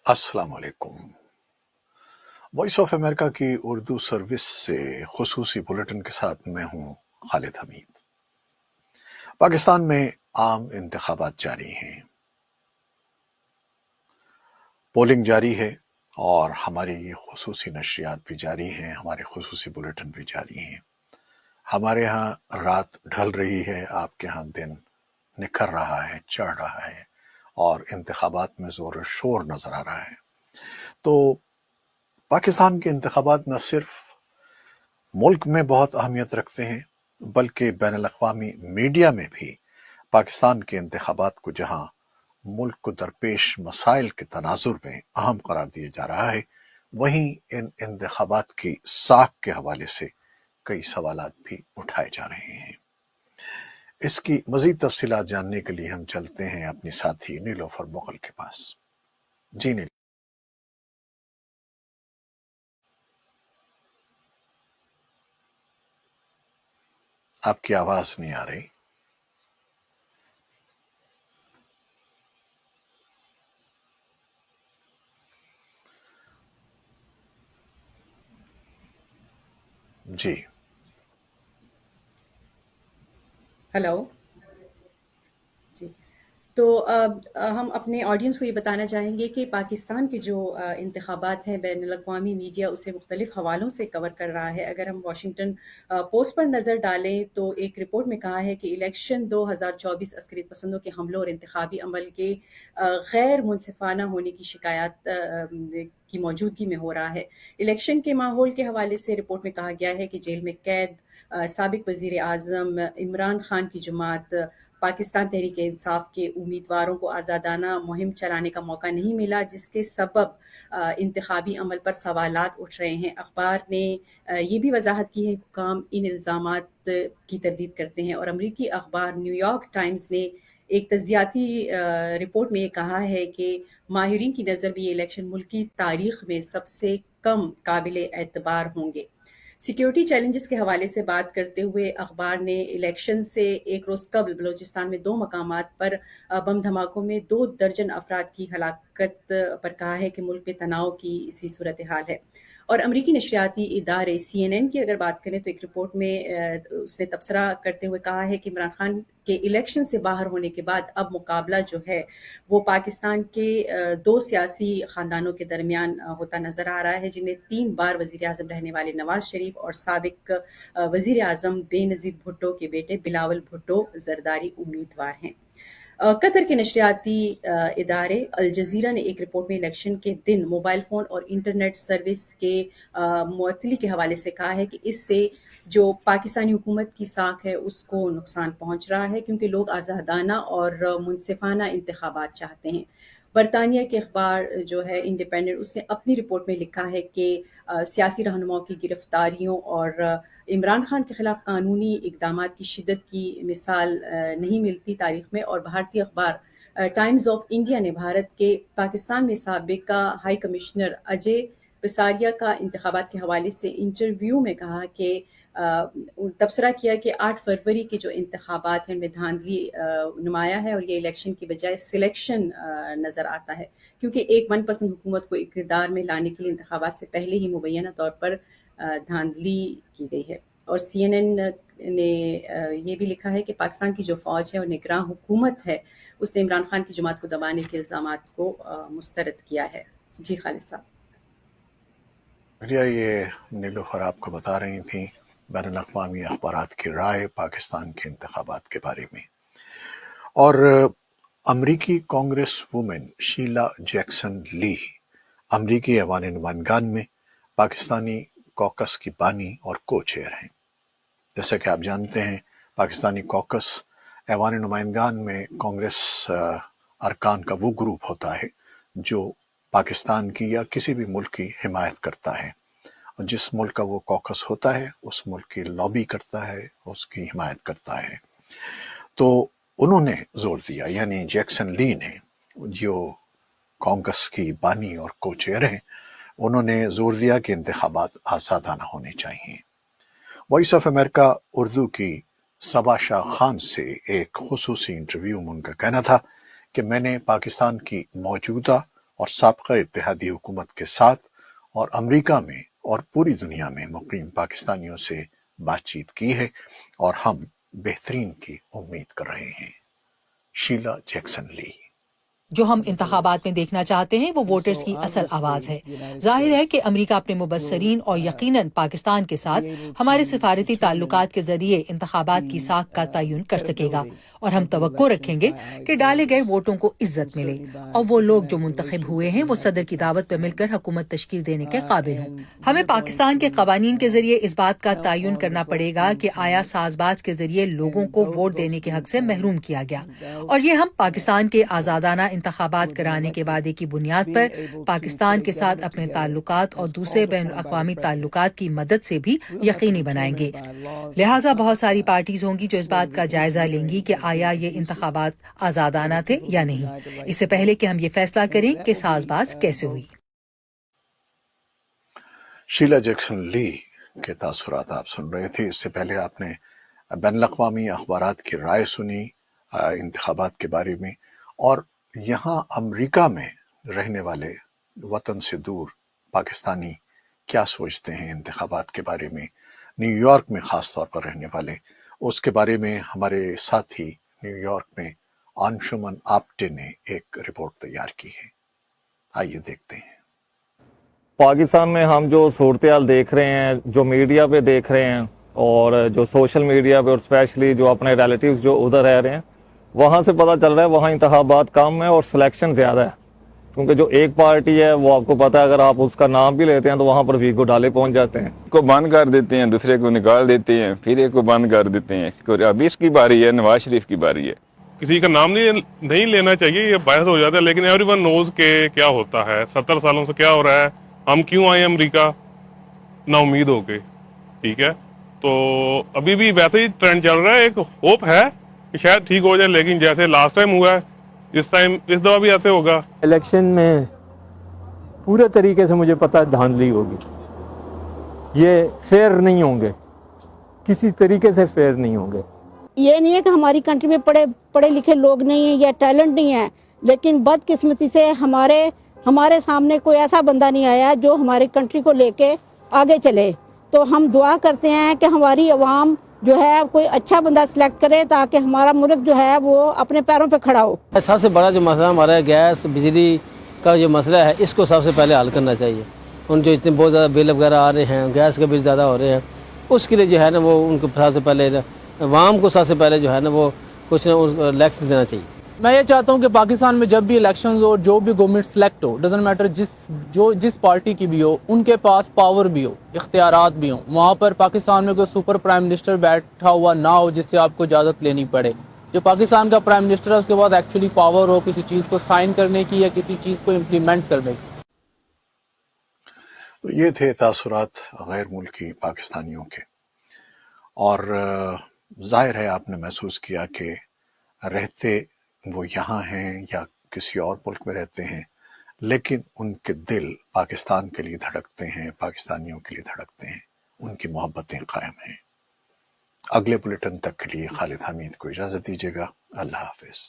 अस्सलाम वालेकुम। Voice of America की उर्दू सर्विस से खुसूसी बुलेटिन के साथ मैं हूं खालिद हमीद। पाकिस्तान में आम इंतखाबात जारी हैं, पोलिंग जारी है और हमारी ये खुसूसी नशरियात भी जारी हैं, हमारे खुसूसी बुलेटिन भी जारी हैं। हमारे यहाँ रात ढल रही है, आपके यहाँ दिन निखर रहा है, चढ़ रहा है और इंतखाबात में ज़ोर शोर नज़र आ रहा है। तो पाकिस्तान के इंतखाबात न सिर्फ मुल्क में बहुत अहमियत रखते हैं बल्कि बैनुल-अक़वामी मीडिया में भी पाकिस्तान के इंतखाबात को जहां मुल्क को दरपेश मसाइल के तनाजुर में अहम करार दिया जा रहा है, वहीं इन इंतखाबात की साख के हवाले से कई सवालात भी उठाए जा रहे हैं। इसकी मज़ीद तफसीलात जानने के लिए हम चलते हैं अपनी साथी नीलोफर मुगल के पास। जी नील, आपकी आवाज़ नहीं आ रही। जी हेलो जी। तो हम अपने ऑडियंस को ये बताना चाहेंगे कि पाकिस्तान के जो इंतखाबात हैं, बैनुल-अक़वामी मीडिया उसे मुख्तलिफ़ हवालों से कवर कर रहा है। अगर हम वाशिंगटन पोस्ट पर नज़र डालें तो एक रिपोर्ट में कहा है कि इलेक्शन 2024 अस्करियत पसंदों के हमलों और इंतखाबी अमल के गैर मुनसिफाना होने की शिकायत की मौजूदगी में हो रहा है। इलेक्शन के माहौल के हवाले से रिपोर्ट में कहा गया है कि जेल में कैद साबिक वज़ीर आज़म इमरान खान की जमात पाकिस्तान तहरीक इंसाफ के उम्मीदवारों को आज़ादाना मुहिम चलाने का मौका नहीं मिला, जिसके सबब इंतखाबी अमल पर सवालात उठ रहे हैं। अखबार ने ये भी वजाहत की है कि हुकाम इन इल्ज़ामात की तरदीद करते हैं और अमरीकी अखबार न्यूयॉर्क टाइम्स ने एक तज्जियाती रिपोर्ट में ये कहा है कि माहिरीन की नज़र में ये इलेक्शन मुल्क की तारीख में सबसे कम काबिल एतबार होंगे। सिक्योरिटी चैलेंजेस के हवाले से बात करते हुए अखबार ने इलेक्शन से एक रोज़ कबल बलूचिस्तान में 2 मकामात पर बम धमाकों में 2 दर्जन अफराद की हलाकत पर कहा है कि मुल्क में तनाव की इसी सूरत हाल है। और अमरीकी नशरियाती इदारे CNN की अगर बात करें तो एक रिपोर्ट में उसने तबसरा करते हुए कहा है कि इमरान खान के इलेक्शन से बाहर होने के बाद अब मुकाबला जो है वो पाकिस्तान के 2 सियासी ख़ानदानों के दरमियान होता नज़र आ रहा है, जिनमें 3 बार वज़ीर आज़म रहने वाले नवाज शरीफ और साबिक वज़ीर आज़म बेनज़ीर भुट्टो के बेटे बिलावल भुट्टो ज़रदारी उम्मीदवार हैं। कतर के नशरियाती इदारे अल जज़ीरा ने एक रिपोर्ट में इलेक्शन के दिन मोबाइल फ़ोन और इंटरनेट सर्विस के मुअत्तली के हवाले से कहा है कि इससे जो पाकिस्तानी हुकूमत की साख है उसको नुकसान पहुंच रहा है, क्योंकि लोग आज़ादाना और मुनसिफाना इंतखाबात चाहते हैं। बरतानिया के अखबार जो है इंडिपेंडेंट, उसने अपनी रिपोर्ट में लिखा है कि सियासी रहनुमाओं की गिरफ्तारियों और इमरान खान के खिलाफ कानूनी इकदामात की शिद्दत की मिसाल नहीं मिलती तारीख में। और भारतीय अखबार टाइम्स ऑफ इंडिया ने भारत के पाकिस्तान में साबिका हाई कमिश्नर अजय बिसारिया का इंतखाबात के हवाले से इंटरव्यू में कहा कि तबसरा किया कि 8 फरवरी के जो इंतखाबात हैं उनमें धांधली नुमाया है और ये इलेक्शन की बजाय सिलेक्शन नज़र आता है, क्योंकि एक मनपसंद हुकूमत को इक़्तिदार में लाने के लिए इंतखाबात से पहले ही मुबैना तौर पर धांधली की गई है। और CNN ने ये भी लिखा है कि पाकिस्तान की जो फ़ौज है और निगरान हुकूमत है उसने इमरान खान की जमात को दबाने के इल्ज़ामात को मुस्तरद किया है। जी खालिद साहब। भैया, ये नीलोफर आपको बता रही थी बैनुल-अक़वामी अखबारात की राय पाकिस्तान के इंतखाबात के बारे में। और अमरीकी कांग्रेस वुमेन शीला जैक्सन ली अमरीकी ऐवान नुमाइंदगान में पाकिस्तानी कॉकस की बानी और को चेयर हैं। जैसा कि आप जानते हैं, पाकिस्तानी कॉकस ऐवान नुमाइंदगान में कांग्रेस अरकान का वो ग्रुप होता है जो पाकिस्तान की या किसी भी मुल्क की हिमायत करता है, और जिस मुल्क का वो कॉकस होता है उस मुल्क की लॉबी करता है, उसकी हिमायत करता है। तो उन्होंने जोर दिया, यानी जैक्सन ली ने, जो कांग्रेस की बानी और को चेयर हैं, उन्होंने जोर दिया कि इंतखाबात आज़ादाना होने चाहिए। वॉइस ऑफ अमेरिका उर्दू की सबा शाह खान से एक खुसूसी इंटरव्यू में उनका कहना था कि मैंने पाकिस्तान की मौजूदा اور سابقہ اتحادی حکومت کے ساتھ اور امریکہ میں اور پوری دنیا میں مقیم پاکستانیوں سے بات چیت کی ہے اور ہم بہترین کی امید کر رہے ہیں۔ شیلا جیکسن لی۔ جو ہم انتخابات میں دیکھنا چاہتے ہیں وہ ووٹرز کی اصل آواز ہے۔ ظاہر ہے کہ امریکہ اپنے مبصرین اور یقیناً پاکستان کے ساتھ ہمارے سفارتی تعلقات کے ذریعے انتخابات کی ساکھ کا تعین کر سکے گا، اور ہم توقع رکھیں گے کہ ڈالے گئے ووٹوں کو عزت ملے اور وہ لوگ جو منتخب ہوئے ہیں وہ صدر کی دعوت پر مل کر حکومت تشکیل دینے کے قابل ہوں۔ ہمیں پاکستان کے قوانین کے ذریعے اس بات کا تعین کرنا پڑے گا کہ آیا ساز باز کے ذریعے لوگوں کو ووٹ دینے کے حق سے محروم کیا گیا، اور یہ ہم پاکستان کے آزادانہ انتخابات کرانے کے وعدے کی بنیاد پر پاکستان کے ساتھ اپنے تعلقات اور دوسرے بین الاقوامی تعلقات کی مدد سے بھی یقینی بنائیں گے۔ لہٰذا بہت ساری پارٹیز ہوں گی جو اس بات کا جائزہ لیں گی کہ آیا یہ انتخابات آزادانہ تھے یا نہیں، اس سے پہلے کہ ہم یہ فیصلہ کریں کہ ساز باز کیسے ہوئی۔ شیلا جیکسن لی کے تاثرات آپ سن رہے تھے۔ اس سے پہلے آپ نے بین الاقوامی اخبارات کی رائے سنی انتخابات کے بارے میں، اور یہاں امریکہ میں رہنے والے وطن سے دور پاکستانی کیا سوچتے ہیں انتخابات کے بارے میں، نیو یارک میں خاص طور پر رہنے والے، اس کے بارے میں ہمارے ساتھی نیو یارک میں انشمن آپٹے نے ایک رپورٹ تیار کی ہے۔ آئیے دیکھتے ہیں۔ پاکستان میں ہم جو صورتحال دیکھ رہے ہیں، جو میڈیا پہ دیکھ رہے ہیں، اور جو سوشل میڈیا پہ، اور اسپیشلی جو اپنے ریلیٹیوز جو ادھر رہ رہے ہیں، وہاں سے پتہ چل رہا ہے وہاں انتخابات کم ہے اور سلیکشن زیادہ ہے، کیونکہ جو ایک پارٹی ہے وہ آپ کو پتہ ہے اگر آپ اس کا نام بھی لیتے ہیں تو وہاں پر وی گھوٹالے پہنچ جاتے ہیں۔ کو بند کر دیتے ہیں، دوسرے کو نکال دیتے ہیں، پھر ایک کو بند کر دیتے ہیں۔ ابھی اس کی باری ہے، نواز شریف کی باری ہے۔ کسی کا نام نہیں لینا چاہیے، یہ باعث ہو جاتا ہے، لیکن ایوری ون نوز کہ کیا ہوتا ہے، 70 سالوں سے کیا ہو رہا ہے، ہم کیوں آئے امریکہ نا امید ہو کے، ٹھیک ہے۔ تو ابھی بھی ویسے ہی ٹرینڈ چل رہا ہے، ایک ہوپ ہے کہ شاید ٹھیک ہو جائے، لیکن جیسے لاسٹ ٹائم ہوا ہے اس دفعہ بھی ایسے ہوگا۔ الیکشن میں پورے طریقے سے مجھے پتہ ہے دھاندلی ہوگی، یہ فیئر نہیں ہوں گے، کسی طریقے سے فیئر نہیں ہوں گے۔ یہ نہیں ہے کہ ہماری کنٹری میں پڑھے لکھے لوگ نہیں ہیں یا ٹیلنٹ نہیں ہے، لیکن بدقسمتی سے ہمارے سامنے کوئی ایسا بندہ نہیں آیا جو ہماری کنٹری کو لے کے آگے چلے۔ تو ہم دعا کرتے ہیں کہ ہماری عوام جو ہے کوئی اچھا بندہ سلیکٹ کرے تاکہ ہمارا ملک جو ہے وہ اپنے پیروں پہ کھڑا ہو۔ سب سے بڑا جو مسئلہ ہمارا گیس بجلی کا جو مسئلہ ہے، اس کو سب سے پہلے حل کرنا چاہیے۔ ان جو اتنے بہت زیادہ بل وغیرہ آ رہے ہیں، گیس کے بل زیادہ ہو رہے ہیں، اس کے لیے جو ہے نا وہ ان کو سب سے پہلے عوام کو سب سے پہلے جو ہے نا وہ کچھ نہ لیکس دینا چاہیے۔ میں یہ چاہتا ہوں کہ پاکستان میں جب بھی الیکشنز ہو، جو بھی government select who, doesn't matter جس پارٹی کی بھی ہو، ان کے پاس پاور بھی ہو، اختیارات بھی ہوں، وہاں پر پاکستان میں کوئی سپر پرائم منسٹر بیٹھا ہوا نہ ہو جس سے آپ کو اجازت لینی پڑے۔ جو پاکستان کا پرائم منسٹر ہے اس کے بعد ایکچولی پاور ہو کسی چیز کو سائن کرنے کی یا کسی چیز کو امپلیمنٹ کرنے کی۔ تو یہ تھے تاثرات غیر ملکی پاکستانیوں کے، اور ظاہر ہے آپ نے محسوس کیا کہ رہتے وہ یہاں ہیں یا کسی اور ملک میں رہتے ہیں، لیکن ان کے دل پاکستان کے لیے دھڑکتے ہیں، پاکستانیوں کے لیے دھڑکتے ہیں، ان کی محبتیں قائم ہیں۔ اگلے بلیٹن تک کے لیے خالد حمید کو اجازت دیجیے گا۔ اللہ حافظ۔